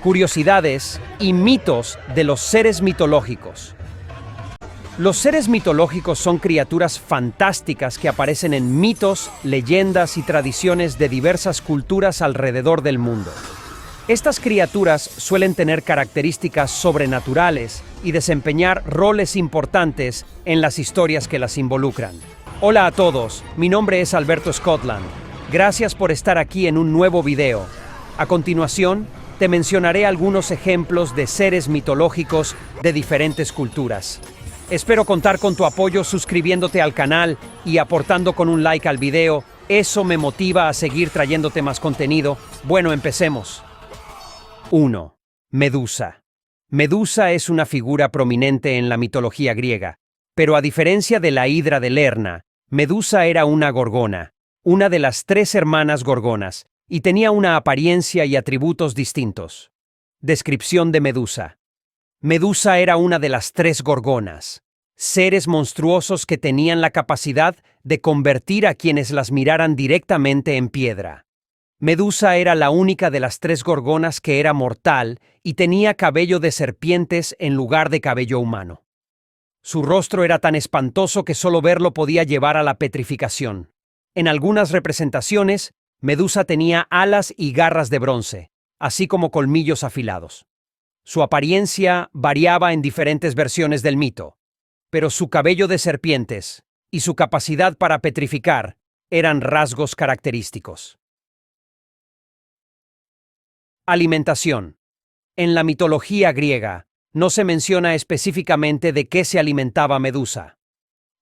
curiosidades y mitos de los seres mitológicos. Los seres mitológicos son criaturas fantásticas que aparecen en mitos, leyendas y tradiciones de diversas culturas alrededor del mundo. Estas criaturas suelen tener características sobrenaturales y desempeñar roles importantes en las historias que las involucran. Hola a todos, mi nombre es Alberto Scotland. Gracias por estar aquí en un nuevo video. A continuación, te mencionaré algunos ejemplos de seres mitológicos de diferentes culturas. Espero contar con tu apoyo suscribiéndote al canal y aportando con un like al video. Eso me motiva a seguir trayéndote más contenido. Bueno, empecemos. 1. Medusa. Medusa es una figura prominente en la mitología griega, pero a diferencia de la Hidra de Lerna, Medusa era una gorgona, una de las 3 hermanas gorgonas, y tenía una apariencia y atributos distintos. Descripción de Medusa. Medusa era una de las 3 gorgonas, seres monstruosos que tenían la capacidad de convertir a quienes las miraran directamente en piedra. Medusa era la única de las 3 gorgonas que era mortal y tenía cabello de serpientes en lugar de cabello humano. Su rostro era tan espantoso que solo verlo podía llevar a la petrificación. En algunas representaciones, Medusa tenía alas y garras de bronce, así como colmillos afilados. Su apariencia variaba en diferentes versiones del mito, pero su cabello de serpientes y su capacidad para petrificar eran rasgos característicos. Alimentación. En la mitología griega, no se menciona específicamente de qué se alimentaba Medusa.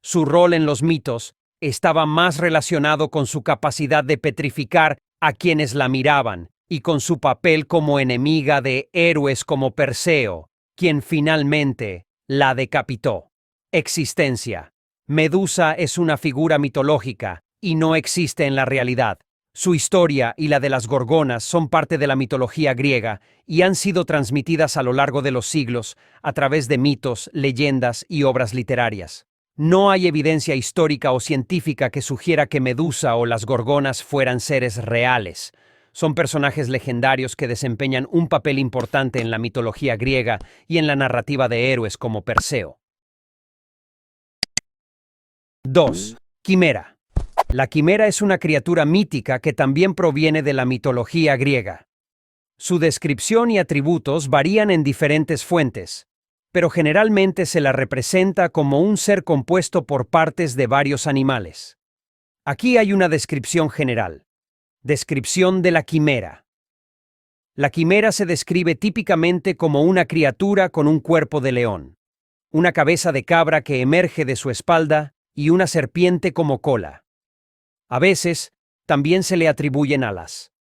Su rol en los mitos estaba más relacionado con su capacidad de petrificar a quienes la miraban y con su papel como enemiga de héroes como Perseo, quien finalmente la decapitó. Existencia. Medusa es una figura mitológica y no existe en la realidad. Su historia y la de las gorgonas son parte de la mitología griega y han sido transmitidas a lo largo de los siglos a través de mitos, leyendas y obras literarias. No hay evidencia histórica o científica que sugiera que Medusa o las gorgonas fueran seres reales. Son personajes legendarios que desempeñan un papel importante en la mitología griega y en la narrativa de héroes como Perseo. 2. Quimera. La quimera es una criatura mítica que también proviene de la mitología griega. Su descripción y atributos varían en diferentes fuentes, pero generalmente se la representa como un ser compuesto por partes de varios animales. Aquí hay una descripción general. Descripción de la quimera. La quimera se describe típicamente como una criatura con un cuerpo de león, una cabeza de cabra que emerge de su espalda y una serpiente como cola. A veces, también se le atribuyen alas.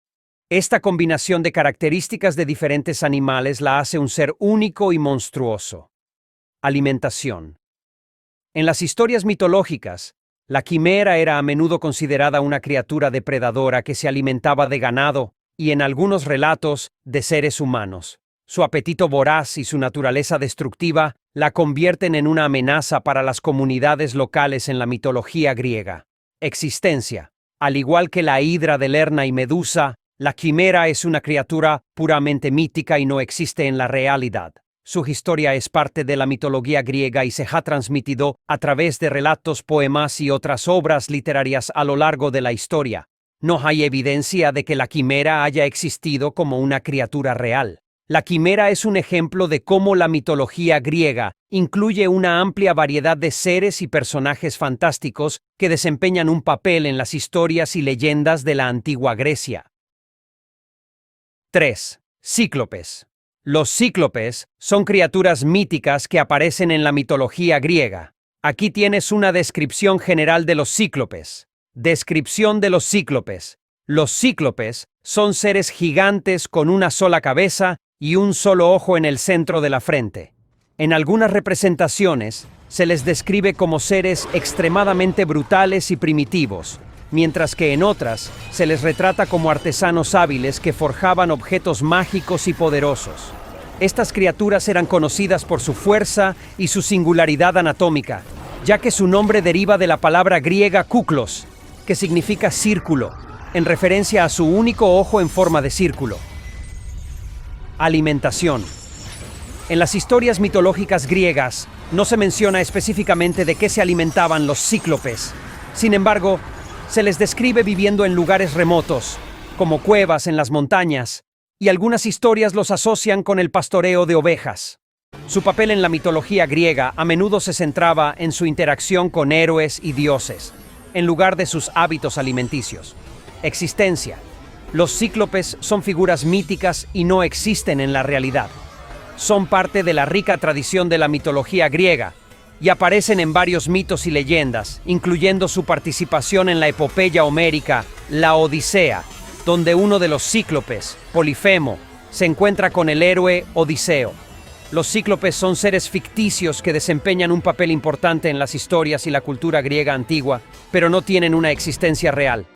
Esta combinación de características de diferentes animales la hace un ser único y monstruoso. Alimentación. En las historias mitológicas, la quimera era a menudo considerada una criatura depredadora que se alimentaba de ganado y, en algunos relatos, de seres humanos. Su apetito voraz y su naturaleza destructiva la convierten en una amenaza para las comunidades locales en la mitología griega. Existencia. Al igual que la Hidra de Lerna y Medusa, la quimera es una criatura puramente mítica y no existe en la realidad. Su historia es parte de la mitología griega y se ha transmitido a través de relatos, poemas y otras obras literarias a lo largo de la historia. No hay evidencia de que la quimera haya existido como una criatura real. La quimera es un ejemplo de cómo la mitología griega incluye una amplia variedad de seres y personajes fantásticos que desempeñan un papel en las historias y leyendas de la antigua Grecia. 3. Cíclopes. Los cíclopes son criaturas míticas que aparecen en la mitología griega. Aquí tienes una descripción general de los cíclopes. Descripción de los cíclopes. Los cíclopes son seres gigantes con una sola cabeza y un solo ojo en el centro de la frente. En algunas representaciones, se les describe como seres extremadamente brutales y primitivos, mientras que en otras se les retrata como artesanos hábiles que forjaban objetos mágicos y poderosos. Estas criaturas eran conocidas por su fuerza y su singularidad anatómica, ya que su nombre deriva de la palabra griega kuklos, que significa círculo, en referencia a su único ojo en forma de círculo. Alimentación. En las historias mitológicas griegas no se menciona específicamente de qué se alimentaban los cíclopes. Sin embargo, se les describe viviendo en lugares remotos, como cuevas en las montañas, y algunas historias los asocian con el pastoreo de ovejas. Su papel en la mitología griega a menudo se centraba en su interacción con héroes y dioses, en lugar de sus hábitos alimenticios. Existencia. Los cíclopes son figuras míticas y no existen en la realidad. Son parte de la rica tradición de la mitología griega y aparecen en varios mitos y leyendas, incluyendo su participación en la epopeya homérica, la Odisea, donde uno de los cíclopes, Polifemo, se encuentra con el héroe Odiseo. Los cíclopes son seres ficticios que desempeñan un papel importante en las historias y la cultura griega antigua, pero no tienen una existencia real.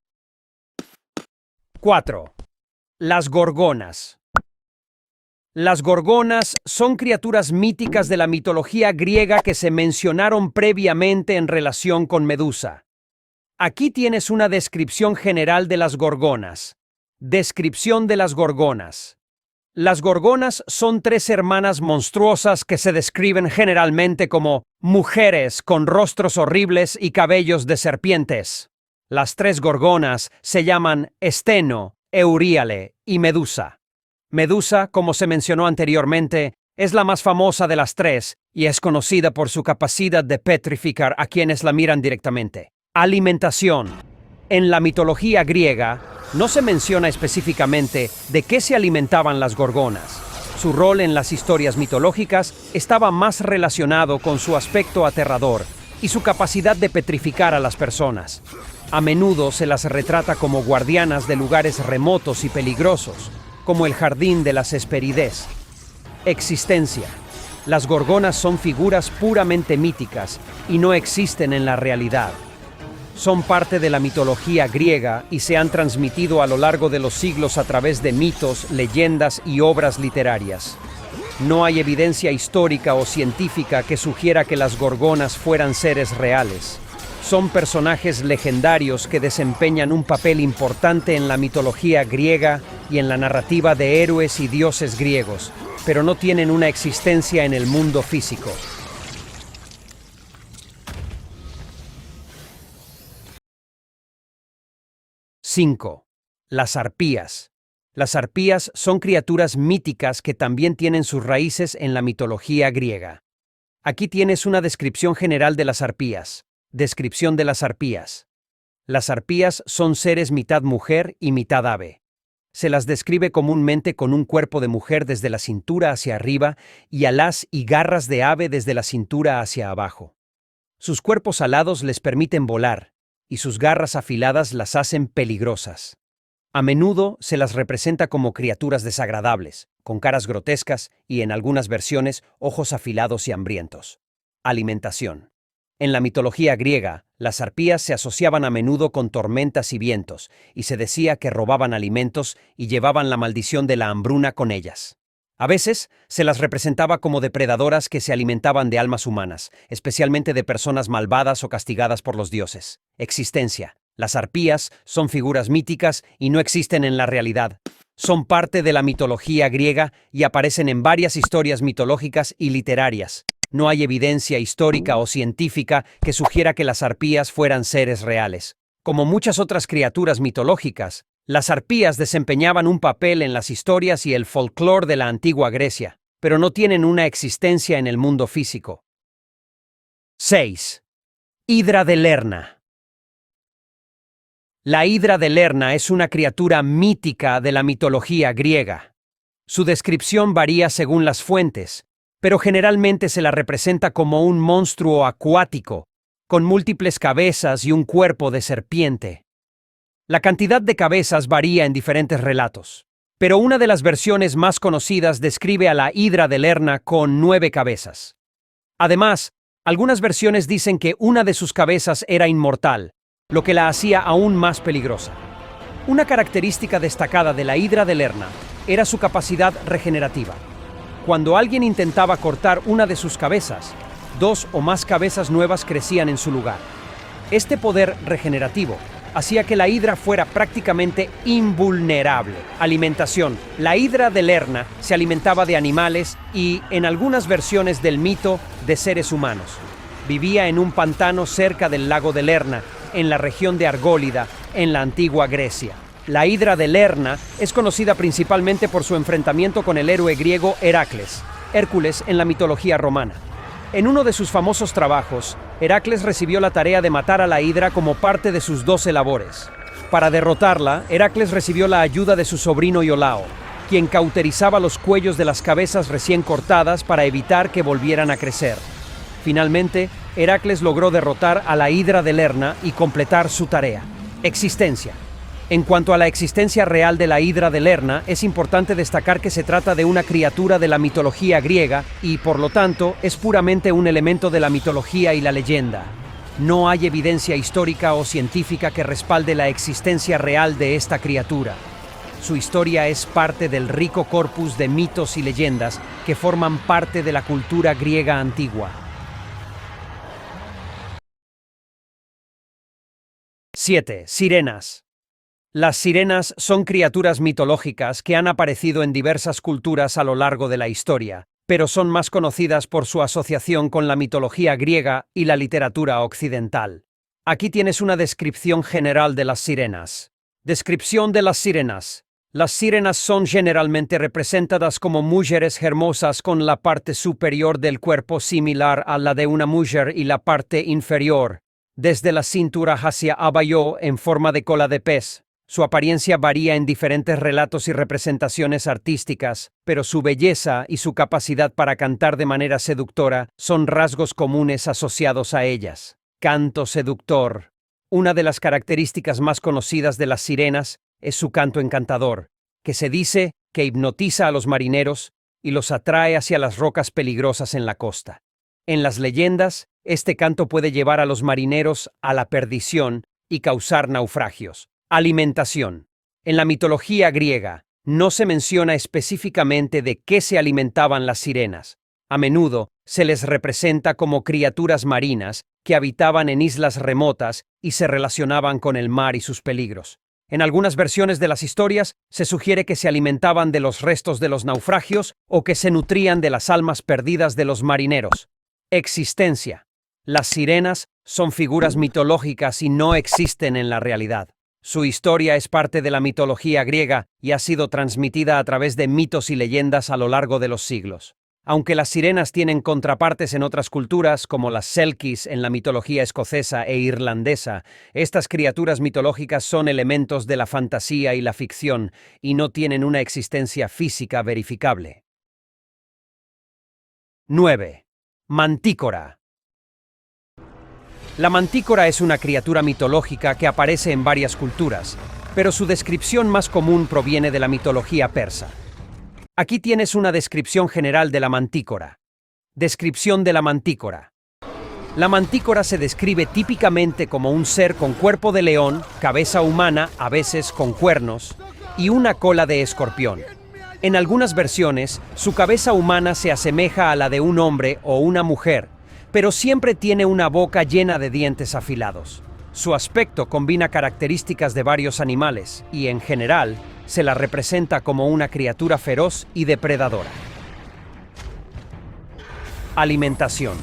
4. Las gorgonas. Las gorgonas son criaturas míticas de la mitología griega que se mencionaron previamente en relación con Medusa. Aquí tienes una descripción general de las gorgonas. Descripción de las gorgonas. Las gorgonas son 3 hermanas monstruosas que se describen generalmente como mujeres con rostros horribles y cabellos de serpientes. Las 3 gorgonas se llaman Esteno, Euríale y Medusa. Medusa, como se mencionó anteriormente, es la más famosa de las 3 y es conocida por su capacidad de petrificar a quienes la miran directamente. Alimentación. En la mitología griega, no se menciona específicamente de qué se alimentaban las gorgonas. Su rol en las historias mitológicas estaba más relacionado con su aspecto aterrador y su capacidad de petrificar a las personas. A menudo se las retrata como guardianas de lugares remotos y peligrosos, como el Jardín de las Hesperides. Existencia. Las gorgonas son figuras puramente míticas y no existen en la realidad. Son parte de la mitología griega y se han transmitido a lo largo de los siglos a través de mitos, leyendas y obras literarias. No hay evidencia histórica o científica que sugiera que las gorgonas fueran seres reales. Son personajes legendarios que desempeñan un papel importante en la mitología griega y en la narrativa de héroes y dioses griegos, pero no tienen una existencia en el mundo físico. 5. Las arpías. Las arpías son criaturas míticas que también tienen sus raíces en la mitología griega. Aquí tienes una descripción general de las arpías. Descripción de las arpías. Las arpías son seres mitad mujer y mitad ave. Se las describe comúnmente con un cuerpo de mujer desde la cintura hacia arriba y alas y garras de ave desde la cintura hacia abajo. Sus cuerpos alados les permiten volar, y sus garras afiladas las hacen peligrosas. A menudo se las representa como criaturas desagradables, con caras grotescas y, en algunas versiones, ojos afilados y hambrientos. Alimentación. En la mitología griega, las arpías se asociaban a menudo con tormentas y vientos, y se decía que robaban alimentos y llevaban la maldición de la hambruna con ellas. A veces se las representaba como depredadoras que se alimentaban de almas humanas, especialmente de personas malvadas o castigadas por los dioses. Existencia. Las arpías son figuras míticas y no existen en la realidad. Son parte de la mitología griega y aparecen en varias historias mitológicas y literarias. No hay evidencia histórica o científica que sugiera que las arpías fueran seres reales. Como muchas otras criaturas mitológicas, las arpías desempeñaban un papel en las historias y el folclore de la antigua Grecia, pero no tienen una existencia en el mundo físico. 6. Hidra de Lerna. La hidra de Lerna es una criatura mítica de la mitología griega. Su descripción varía según las fuentes, pero generalmente se la representa como un monstruo acuático, con múltiples cabezas y un cuerpo de serpiente. La cantidad de cabezas varía en diferentes relatos, pero una de las versiones más conocidas describe a la hidra de Lerna con 9 cabezas. Además, algunas versiones dicen que una de sus cabezas era inmortal, lo que la hacía aún más peligrosa. Una característica destacada de la hidra de Lerna era su capacidad regenerativa. Cuando alguien intentaba cortar una de sus cabezas, 2 o más cabezas nuevas crecían en su lugar. Este poder regenerativo hacía que la hidra fuera prácticamente invulnerable. Alimentación. La hidra de Lerna se alimentaba de animales y, en algunas versiones del mito, de seres humanos. Vivía en un pantano cerca del lago de Lerna, en la región de Argólida, en la antigua Grecia. La hidra de Lerna es conocida principalmente por su enfrentamiento con el héroe griego Heracles, Hércules en la mitología romana. En uno de sus famosos trabajos, Heracles recibió la tarea de matar a la hidra como parte de sus 12 labores. Para derrotarla, Heracles recibió la ayuda de su sobrino Iolao, quien cauterizaba los cuellos de las cabezas recién cortadas para evitar que volvieran a crecer. Finalmente, Heracles logró derrotar a la hidra de Lerna y completar su tarea. Existencia. En cuanto a la existencia real de la hidra de Lerna, es importante destacar que se trata de una criatura de la mitología griega y, por lo tanto, es puramente un elemento de la mitología y la leyenda. No hay evidencia histórica o científica que respalde la existencia real de esta criatura. Su historia es parte del rico corpus de mitos y leyendas que forman parte de la cultura griega antigua. 7. Sirenas. Las sirenas son criaturas mitológicas que han aparecido en diversas culturas a lo largo de la historia, pero son más conocidas por su asociación con la mitología griega y la literatura occidental. Aquí tienes una descripción general de las sirenas. Descripción de las sirenas. Las sirenas son generalmente representadas como mujeres hermosas con la parte superior del cuerpo similar a la de una mujer y la parte inferior, desde la cintura hacia abajo en forma de cola de pez. Su apariencia varía en diferentes relatos y representaciones artísticas, pero su belleza y su capacidad para cantar de manera seductora son rasgos comunes asociados a ellas. Canto seductor. Una de las características más conocidas de las sirenas es su canto encantador, que se dice que hipnotiza a los marineros y los atrae hacia las rocas peligrosas en la costa. En las leyendas, este canto puede llevar a los marineros a la perdición y causar naufragios. Alimentación. En la mitología griega, no se menciona específicamente de qué se alimentaban las sirenas. A menudo se les representa como criaturas marinas que habitaban en islas remotas y se relacionaban con el mar y sus peligros. En algunas versiones de las historias se sugiere que se alimentaban de los restos de los naufragios o que se nutrían de las almas perdidas de los marineros. Existencia. Las sirenas son figuras mitológicas y no existen en la realidad. Su historia es parte de la mitología griega y ha sido transmitida a través de mitos y leyendas a lo largo de los siglos. Aunque las sirenas tienen contrapartes en otras culturas, como las selkis en la mitología escocesa e irlandesa, estas criaturas mitológicas son elementos de la fantasía y la ficción y no tienen una existencia física verificable. 9. Mantícora. La mantícora es una criatura mitológica que aparece en varias culturas, pero su descripción más común proviene de la mitología persa. Aquí tienes una descripción general de la mantícora. Descripción de la mantícora. La mantícora se describe típicamente como un ser con cuerpo de león, cabeza humana, a veces con cuernos, y una cola de escorpión. En algunas versiones, su cabeza humana se asemeja a la de un hombre o una mujer, pero siempre tiene una boca llena de dientes afilados. Su aspecto combina características de varios animales y, en general, se la representa como una criatura feroz y depredadora. Alimentación.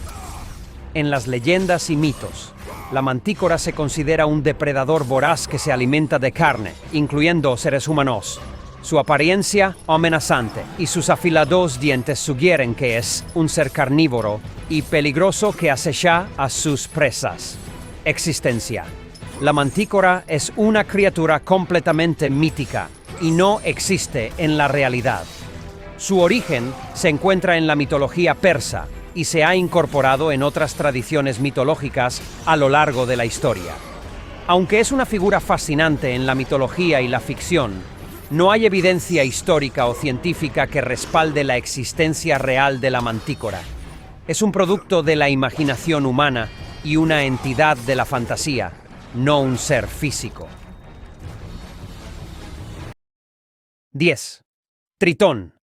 En las leyendas y mitos, la mantícora se considera un depredador voraz que se alimenta de carne, incluyendo seres humanos. Su apariencia amenazante y sus afilados dientes sugieren que es un ser carnívoro y peligroso que acecha a sus presas. Existencia. La mantícora es una criatura completamente mítica y no existe en la realidad. Su origen se encuentra en la mitología persa y se ha incorporado en otras tradiciones mitológicas a lo largo de la historia. Aunque es una figura fascinante en la mitología y la ficción, no hay evidencia histórica o científica que respalde la existencia real de la mantícora. Es un producto de la imaginación humana y una entidad de la fantasía, no un ser físico. 10. Tritón.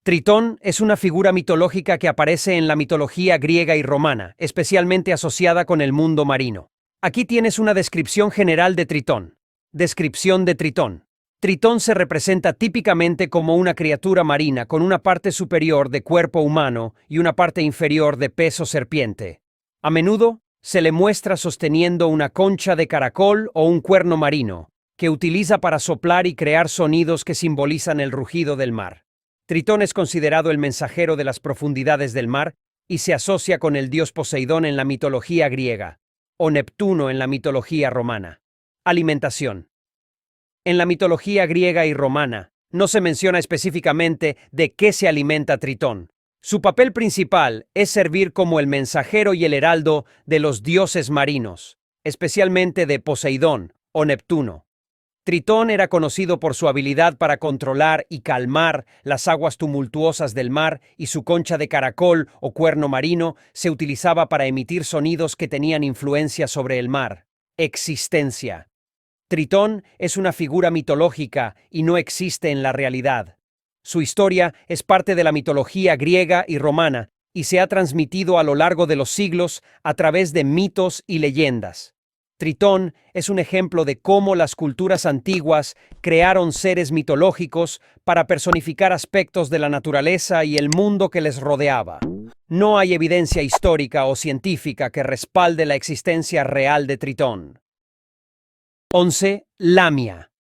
Tritón es una figura mitológica que aparece en la mitología griega y romana, especialmente asociada con el mundo marino. Aquí tienes una descripción general de Tritón. Descripción de Tritón. Tritón se representa típicamente como una criatura marina con una parte superior de cuerpo humano y una parte inferior de peso serpiente. A menudo se le muestra sosteniendo una concha de caracol o un cuerno marino, que utiliza para soplar y crear sonidos que simbolizan el rugido del mar. Tritón es considerado el mensajero de las profundidades del mar y se asocia con el dios Poseidón en la mitología griega, o Neptuno en la mitología romana. Alimentación. En la mitología griega y romana, no se menciona específicamente de qué se alimenta Tritón. Su papel principal es servir como el mensajero y el heraldo de los dioses marinos, especialmente de Poseidón o Neptuno. Tritón era conocido por su habilidad para controlar y calmar las aguas tumultuosas del mar, y su concha de caracol o cuerno marino se utilizaba para emitir sonidos que tenían influencia sobre el mar. Existencia. Tritón es una figura mitológica y no existe en la realidad. Su historia es parte de la mitología griega y romana y se ha transmitido a lo largo de los siglos a través de mitos y leyendas. Tritón es un ejemplo de cómo las culturas antiguas crearon seres mitológicos para personificar aspectos de la naturaleza y el mundo que les rodeaba. No hay evidencia histórica o científica que respalde la existencia real de Tritón. 11. Lamia.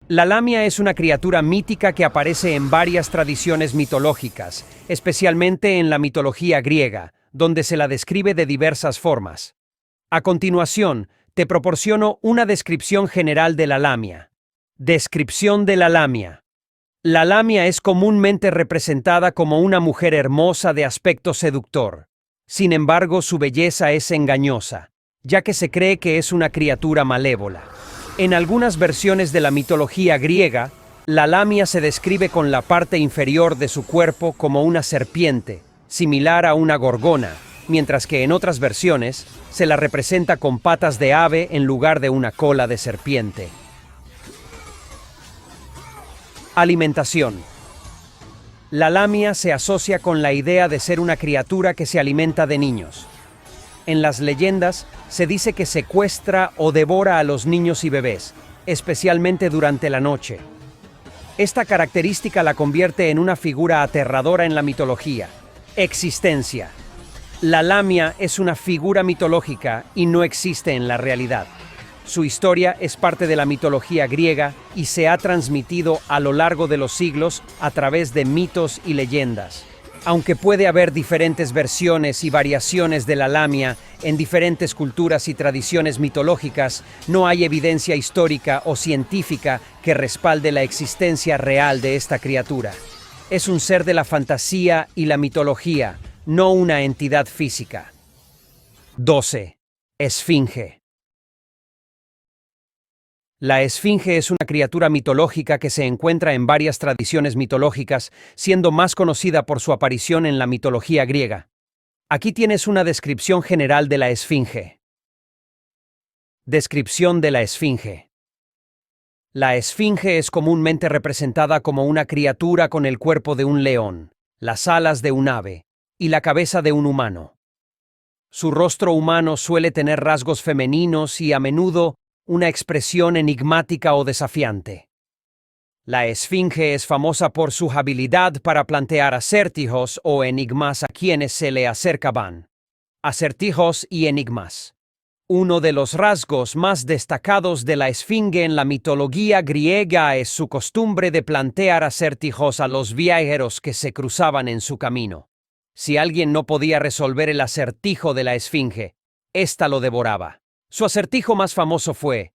La lamia es una criatura mítica que aparece en varias tradiciones mitológicas, especialmente en la mitología griega, donde se la describe de diversas formas. A continuación, te proporciono una descripción general de la lamia. Descripción de la lamia. La lamia es comúnmente representada como una mujer hermosa de aspecto seductor. Sin embargo, su belleza es engañosa, ya que se cree que es una criatura malévola. En algunas versiones de la mitología griega, la lamia se describe con la parte inferior de su cuerpo como una serpiente, similar a una gorgona, mientras que en otras versiones se la representa con patas de ave en lugar de una cola de serpiente. Alimentación. La lamia se asocia con la idea de ser una criatura que se alimenta de niños. En las leyendas se dice que secuestra o devora a los niños y bebés, especialmente durante la noche. Esta característica la convierte en una figura aterradora en la mitología. Existencia. La lamia es una figura mitológica y no existe en la realidad. Su historia es parte de la mitología griega y se ha transmitido a lo largo de los siglos a través de mitos y leyendas. Aunque puede haber diferentes versiones y variaciones de la lamia en diferentes culturas y tradiciones mitológicas, no hay evidencia histórica o científica que respalde la existencia real de esta criatura. Es un ser de la fantasía y la mitología, no una entidad física. 12. Esfinge. La esfinge es una criatura mitológica que se encuentra en varias tradiciones mitológicas, siendo más conocida por su aparición en la mitología griega. Aquí tienes una descripción general de la esfinge. Descripción de la esfinge. La esfinge es comúnmente representada como una criatura con el cuerpo de un león, las alas de un ave y la cabeza de un humano. Su rostro humano suele tener rasgos femeninos y a menudo una expresión enigmática o desafiante. La esfinge es famosa por su habilidad para plantear acertijos o enigmas a quienes se le acercaban. Acertijos y enigmas. Uno de los rasgos más destacados de la esfinge en la mitología griega es su costumbre de plantear acertijos a los viajeros que se cruzaban en su camino. Si alguien no podía resolver el acertijo de la esfinge, ésta lo devoraba. Su acertijo más famoso fue: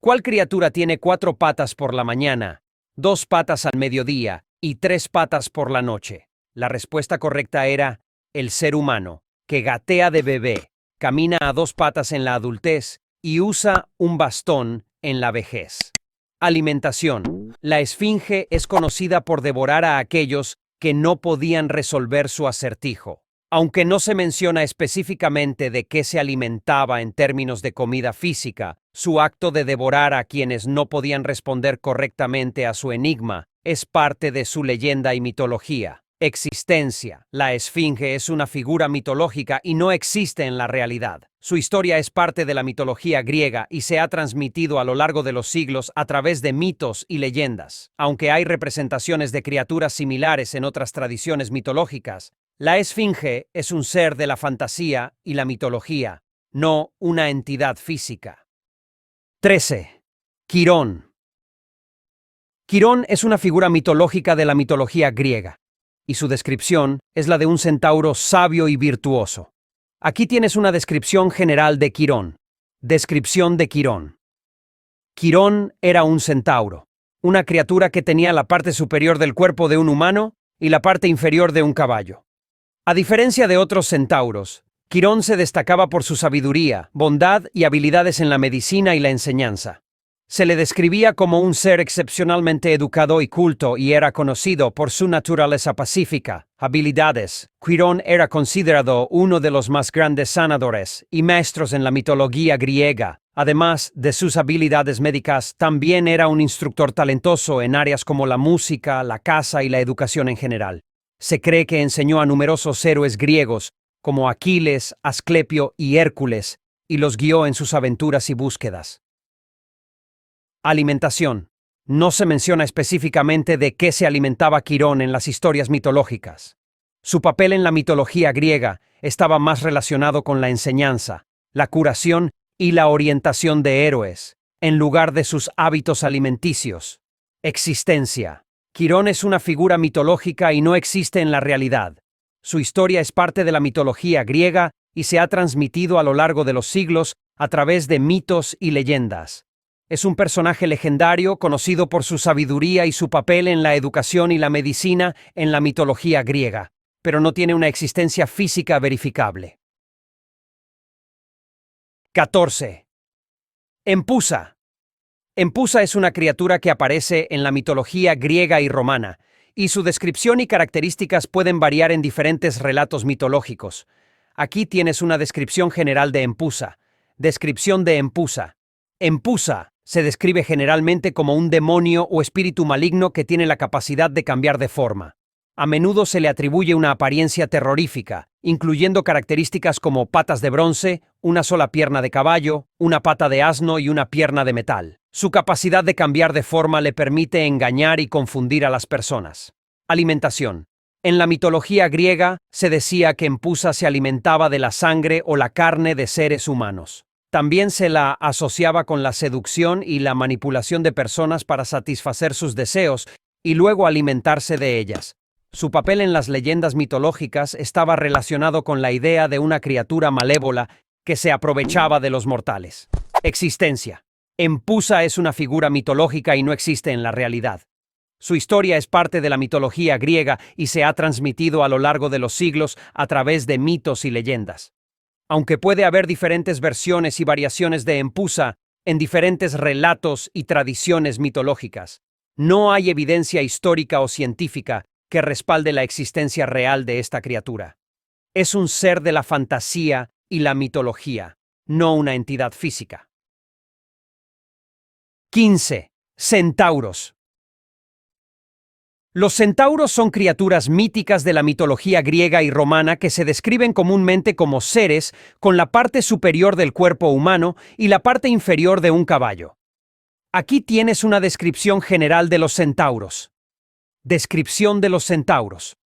¿cuál criatura tiene 4 patas por la mañana, 2 patas al mediodía y 3 patas por la noche? La respuesta correcta era el ser humano, que gatea de bebé, camina a 2 patas en la adultez y usa un bastón en la vejez. Alimentación. La esfinge es conocida por devorar a aquellos que no podían resolver su acertijo. Aunque no se menciona específicamente de qué se alimentaba en términos de comida física, su acto de devorar a quienes no podían responder correctamente a su enigma es parte de su leyenda y mitología. Existencia. La esfinge es una figura mitológica y no existe en la realidad. Su historia es parte de la mitología griega y se ha transmitido a lo largo de los siglos a través de mitos y leyendas. Aunque hay representaciones de criaturas similares en otras tradiciones mitológicas, la esfinge es un ser de la fantasía y la mitología, no una entidad física. 13. Quirón. Quirón es una figura mitológica de la mitología griega, y su descripción es la de un centauro sabio y virtuoso. Aquí tienes una descripción general de Quirón. Descripción de Quirón. Quirón era un centauro, una criatura que tenía la parte superior del cuerpo de un humano y la parte inferior de un caballo. A diferencia de otros centauros, Quirón se destacaba por su sabiduría, bondad y habilidades en la medicina y la enseñanza. Se le describía como un ser excepcionalmente educado y culto y era conocido por su naturaleza pacífica, habilidades. Quirón era considerado uno de los más grandes sanadores y maestros en la mitología griega. Además de sus habilidades médicas, también era un instructor talentoso en áreas como la música, la caza y la educación en general. Se cree que enseñó a numerosos héroes griegos, como Aquiles, Asclepio y Hércules, y los guió en sus aventuras y búsquedas. Alimentación. No se menciona específicamente de qué se alimentaba Quirón en las historias mitológicas. Su papel en la mitología griega estaba más relacionado con la enseñanza, la curación y la orientación de héroes, en lugar de sus hábitos alimenticios. Existencia. Quirón es una figura mitológica y no existe en la realidad. Su historia es parte de la mitología griega y se ha transmitido a lo largo de los siglos a través de mitos y leyendas. Es un personaje legendario conocido por su sabiduría y su papel en la educación y la medicina en la mitología griega, pero no tiene una existencia física verificable. 14. Empusa. Empusa es una criatura que aparece en la mitología griega y romana, y su descripción y características pueden variar en diferentes relatos mitológicos. Aquí tienes una descripción general de Empusa. Descripción de Empusa. Empusa se describe generalmente como un demonio o espíritu maligno que tiene la capacidad de cambiar de forma. A menudo se le atribuye una apariencia terrorífica, incluyendo características como patas de bronce, una sola pierna de caballo, una pata de asno y una pierna de metal. Su capacidad de cambiar de forma le permite engañar y confundir a las personas. Alimentación. En la mitología griega se decía que Empusa se alimentaba de la sangre o la carne de seres humanos. También se la asociaba con la seducción y la manipulación de personas para satisfacer sus deseos y luego alimentarse de ellas. Su papel en las leyendas mitológicas estaba relacionado con la idea de una criatura malévola que se aprovechaba de los mortales. Existencia. Empusa es una figura mitológica y no existe en la realidad. Su historia es parte de la mitología griega y se ha transmitido a lo largo de los siglos a través de mitos y leyendas. Aunque puede haber diferentes versiones y variaciones de Empusa en diferentes relatos y tradiciones mitológicas, no hay evidencia histórica o científica que respalde la existencia real de esta criatura. Es un ser de la fantasía y la mitología, no una entidad física. 15. Centauros. Los centauros son criaturas míticas de la mitología griega y romana que se describen comúnmente como seres con la parte superior del cuerpo humano y la parte inferior de un caballo. Aquí tienes una descripción general de los centauros. Descripción de los centauros.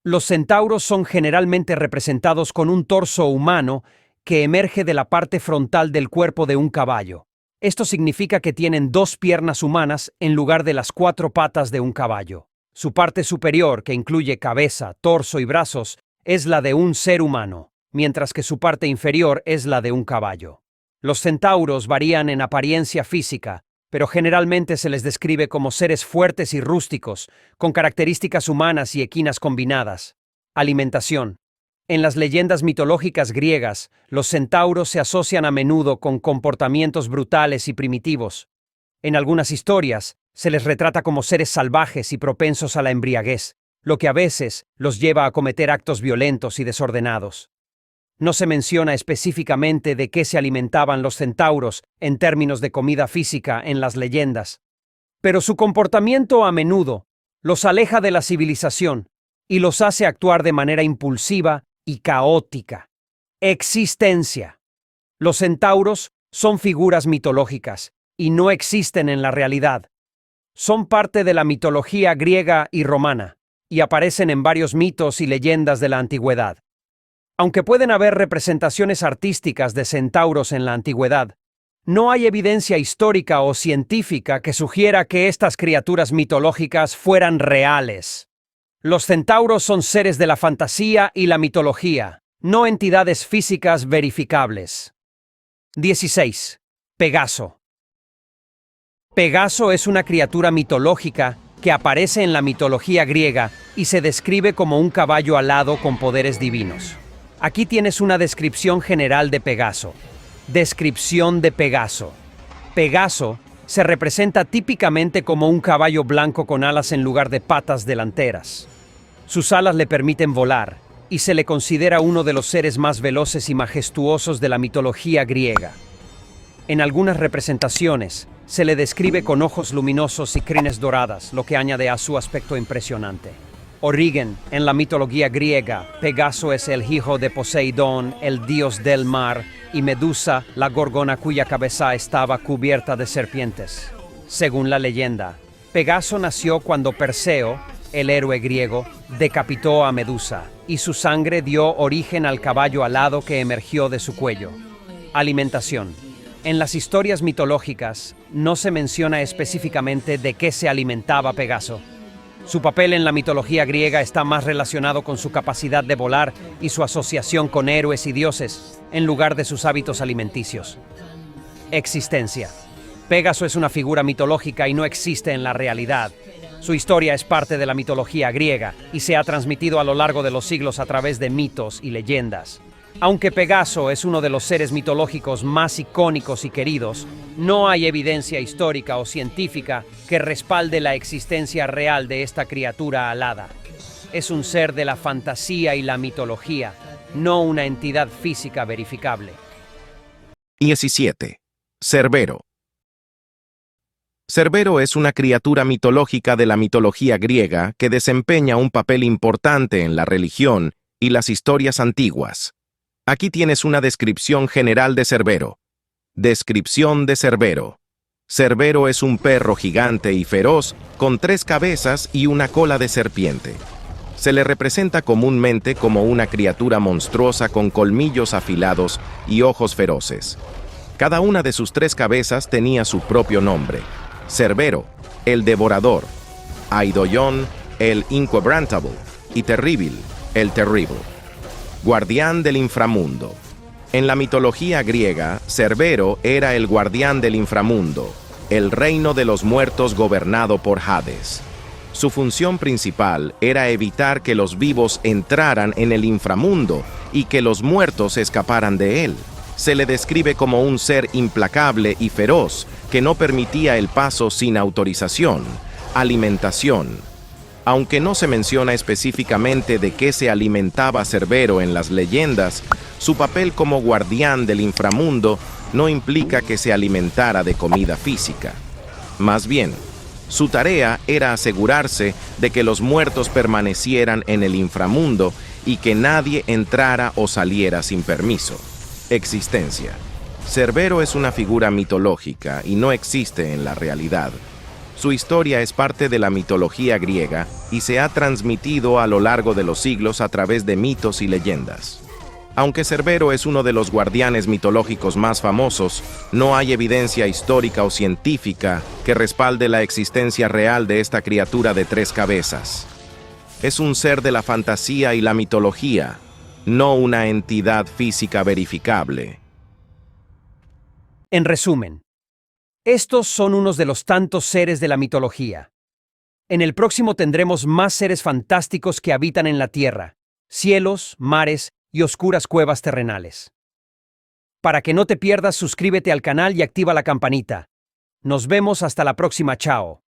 Los centauros son generalmente representados con un torso humano que emerge de la parte frontal del cuerpo de un caballo. Esto significa que tienen 2 piernas humanas en lugar de las 4 patas de un caballo. Su parte superior, que incluye cabeza, torso y brazos, es la de un ser humano, mientras que su parte inferior es la de un caballo. Los centauros varían en apariencia física, pero generalmente se les describe como seres fuertes y rústicos, con características humanas y equinas combinadas. Alimentación. En las leyendas mitológicas griegas, los centauros se asocian a menudo con comportamientos brutales y primitivos. En algunas historias, se les retrata como seres salvajes y propensos a la embriaguez, lo que a veces los lleva a cometer actos violentos y desordenados. No se menciona específicamente de qué se alimentaban los centauros en términos de comida física en las leyendas, pero su comportamiento a menudo los aleja de la civilización y los hace actuar de manera impulsiva y caótica. Existencia. Los centauros son figuras mitológicas y no existen en la realidad. Son parte de la mitología griega y romana y aparecen en varios mitos y leyendas de la antigüedad. Aunque pueden haber representaciones artísticas de centauros en la antigüedad, no hay evidencia histórica o científica que sugiera que estas criaturas mitológicas fueran reales. Los centauros son seres de la fantasía y la mitología, no entidades físicas verificables. 16. Pegaso. Pegaso es una criatura mitológica que aparece en la mitología griega y se describe como un caballo alado con poderes divinos. Aquí tienes una descripción general de Pegaso. Descripción de Pegaso. Pegaso se representa típicamente como un caballo blanco con alas en lugar de patas delanteras. Sus alas le permiten volar y se le considera uno de los seres más veloces y majestuosos de la mitología griega. En algunas representaciones se le describe con ojos luminosos y crines doradas, lo que añade a su aspecto impresionante. Origen, en la mitología griega, Pegaso es el hijo de Poseidón, el dios del mar, y Medusa, la gorgona cuya cabeza estaba cubierta de serpientes. Según la leyenda, Pegaso nació cuando Perseo, el héroe griego, decapitó a Medusa, y su sangre dio origen al caballo alado que emergió de su cuello. Alimentación. En las historias mitológicas no se menciona específicamente de qué se alimentaba Pegaso. Su papel en la mitología griega está más relacionado con su capacidad de volar y su asociación con héroes y dioses, en lugar de sus hábitos alimenticios. Existencia. Pégaso es una figura mitológica y no existe en la realidad. Su historia es parte de la mitología griega y se ha transmitido a lo largo de los siglos a través de mitos y leyendas. Aunque Pegaso es uno de los seres mitológicos más icónicos y queridos, no hay evidencia histórica o científica que respalde la existencia real de esta criatura alada. Es un ser de la fantasía y la mitología, no una entidad física verificable. 17. Cerbero. Cerbero es una criatura mitológica de la mitología griega que desempeña un papel importante en la religión y las historias antiguas. Aquí tienes una descripción general de Cerbero. Descripción de Cerbero. Cerbero es un perro gigante y feroz con 3 cabezas y una cola de serpiente. Se le representa comúnmente como una criatura monstruosa con colmillos afilados y ojos feroces. Cada una de sus 3 cabezas tenía su propio nombre. Cerbero, el devorador; Aidoion, el inquebrantable; y Terribil, el terrible. Guardián del inframundo. En la mitología griega, Cerbero era el guardián del inframundo, el reino de los muertos gobernado por Hades. Su función principal era evitar que los vivos entraran en el inframundo y que los muertos escaparan de él. Se le describe como un ser implacable y feroz que no permitía el paso sin autorización. Alimentación. Aunque no se menciona específicamente de qué se alimentaba Cerbero en las leyendas, su papel como guardián del inframundo no implica que se alimentara de comida física. Más bien, su tarea era asegurarse de que los muertos permanecieran en el inframundo y que nadie entrara o saliera sin permiso. Existencia. Cerbero es una figura mitológica y no existe en la realidad. Su historia es parte de la mitología griega y se ha transmitido a lo largo de los siglos a través de mitos y leyendas. Aunque Cerbero es uno de los guardianes mitológicos más famosos, no hay evidencia histórica o científica que respalde la existencia real de esta criatura de 3 cabezas. Es un ser de la fantasía y la mitología, no una entidad física verificable. En resumen, estos son unos de los tantos seres de la mitología. En el próximo tendremos más seres fantásticos que habitan en la tierra, cielos, mares y oscuras cuevas terrenales. Para que no te pierdas, suscríbete al canal y activa la campanita. Nos vemos hasta la próxima, chao.